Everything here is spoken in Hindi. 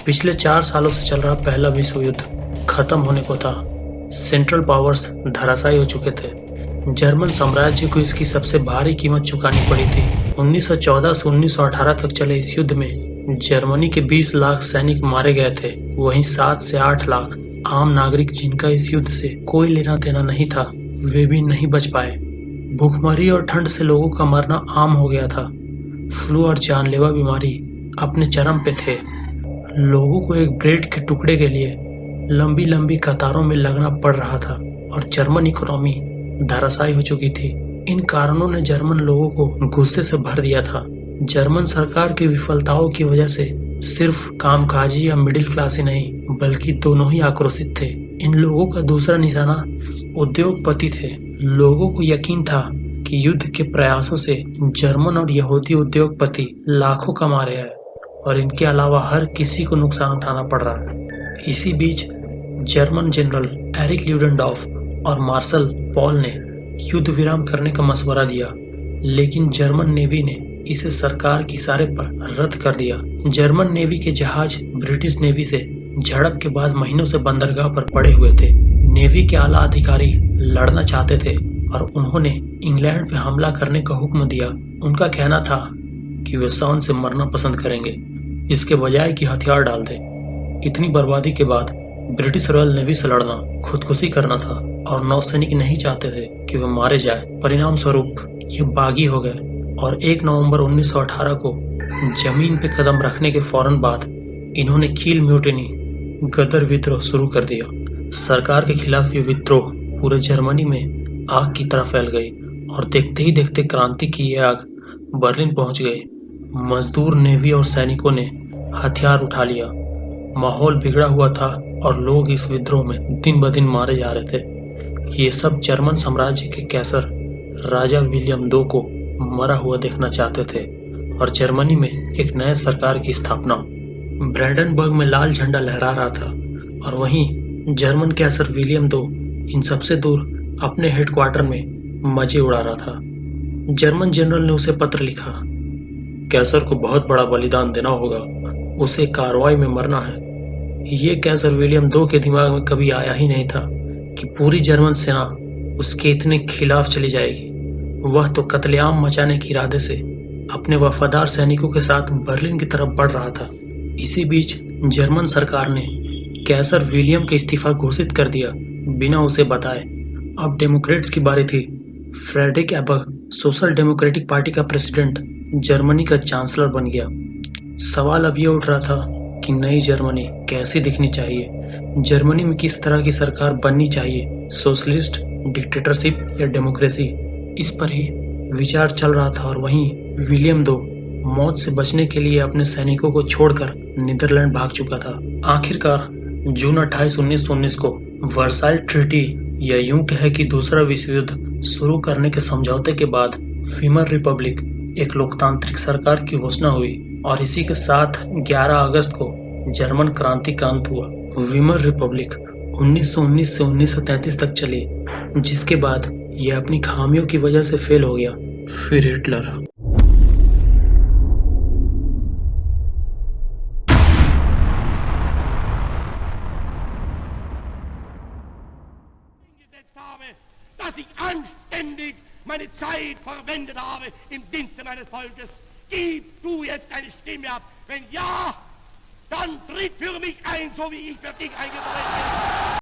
पिछले 4 सालों से चल रहा पहला विश्व युद्ध खत्म होने को था। सेंट्रल पावर्स धराशायी हो चुके थे। जर्मन साम्राज्य को इसकी सबसे भारी कीमत चुकानी पड़ी थी। 1914 से 1918 तक चले इस युद्ध में जर्मनी के 20 लाख सैनिक मारे गए थे। वहीं 7 से 8 लाख आम नागरिक जिनका इस युद्ध से कोई लेना देना नहीं था, वे भी नहीं बच पाए। भूखमरी और ठंड से लोगों का मरना आम हो गया था। फ्लू और जानलेवा बीमारी अपने चरम पे थे। लोगों को एक ब्रेड के टुकड़े के लिए लंबी लंबी कतारों में लगना पड़ रहा था और जर्मन इकोनॉमी धराशायी हो चुकी थी। इन कारणों ने जर्मन लोगों को गुस्से से भर दिया था। जर्मन सरकार की विफलताओं की वजह से सिर्फ कामकाजी या मिडिल क्लास ही नहीं, बल्कि दोनों ही आक्रोशित थे। इन लोगों का दूसरा निशाना उद्योगपति थे। लोगों को यकीन था कि युद्ध के प्रयासों से जर्मन और यहूदी उद्योगपति लाखों कमा रहे हैं और इनके अलावा हर किसी को नुकसान उठाना पड़ रहा है। इसी बीच जर्मन जनरल एरिक ल्यूडेनडॉर्फ और मार्शल पॉल ने युद्ध विराम करने का मशवरा दिया, लेकिन जर्मन नेवी ने इसे सरकार के इशारे पर रद्द कर दिया। जर्मन नेवी के जहाज ब्रिटिश नेवी से झड़प के बाद महीनों से बंदरगाह पर पड़े हुए थे। नेवी के आला अधिकारी लड़ना चाहते थे और उन्होंने इंग्लैंड पे हमला करने का हुक्म दिया। उनका कहना था कि वे शौन से मरना पसंद करेंगे, इसके बजाय कि हथियार डाल दें। इतनी बर्बादी के बाद ब्रिटिश रॉयल नेवी से लड़ना खुदकुशी करना था और नौसैनिक नहीं चाहते थे कि वे मारे जाए। परिणाम स्वरूप ये बागी हो गए और 1 नवंबर 1918 को जमीन पे कदम रखने के फौरन बाद इन्होंने कील म्यूटिनी, गदर विद्रोह शुरू कर दिया। सरकार के खिलाफ ये विद्रोह पूरे जर्मनी में आग की तरह फैल गई और देखते ही देखते क्रांति की ये आग बर्लिन पहुंच गई। मजदूर, नेवी और सैनिकों ने हथियार उठा लिया। माहौल बिगड़ा हुआ था और लोग इस विद्रोह में दिन ब दिन मारे जा रहे थे। ये सब जर्मन साम्राज्य के कैसर राजा विलियम II को मरा हुआ देखना चाहते थे और जर्मनी में एक नए सरकार की स्थापना। ब्रैंडनबर्ग में लाल झंडा लहरा रहा था और वहीं जर्मन कैसर विलियम II इन सबसे दूर अपने हेडक्वार्टर में मजे उड़ा रहा था। जर्मन जनरल ने उसे पत्र लिखा, कैसर को बहुत बड़ा बलिदान देना होगा, उसे कार्रवाई में मरना है। ये कैसर विलियम II के दिमाग में कभी आया ही नहीं था कि पूरी जर्मन सेना उसके इतने खिलाफ चली जाएगी। वह तो कत्लेआम मचाने के इरादे से अपने वफादार सैनिकों के साथ बर्लिन की तरफ बढ़ रहा था। इसी बीच जर्मन सरकार ने कैसर विलियम का इस्तीफा घोषित कर दिया बिना उसे बताए। अब डेमोक्रेट्स की बारी थी। फ्रेडरिक एबर्ग सोशल डेमोक्रेटिक पार्टी का प्रेसिडेंट जर्मनी का चांसलर बन गया। सवाल अब ये उठ रहा था कि नई जर्मनी कैसी दिखनी चाहिए, जर्मनी में किस तरह की सरकार बननी चाहिए, सोशलिस्ट, डिक्टेटरशिप या डेमोक्रेसी। इस पर ही विचार चल रहा था और वहीं विलियम II मौत से बचने के लिए अपने सैनिकों को छोड़कर नीदरलैंड भाग चुका था। आखिरकार जून 28, 1919 को वर्साइल ट्रीटी या यूं कहे कि दूसरा विश्व युद्ध शुरू करने के समझौते के बाद वीमर रिपब्लिक, एक लोकतांत्रिक सरकार की घोषणा हुई और इसी के साथ 11 अगस्त को जर्मन क्रांति का अंत हुआ। वीमर रिपब्लिक 1919 से 1933 तक चली, जिसके बाद यह अपनी खामियों की वजह से फेल हो गया। फिर Hitler. Dass ich anständig meine Zeit verwendet habe im Dienste meines Volkes. Gib du jetzt deine Stimme ab. Wenn ja, dann tritt für mich ein, so wie ich für dich eingetreten bin.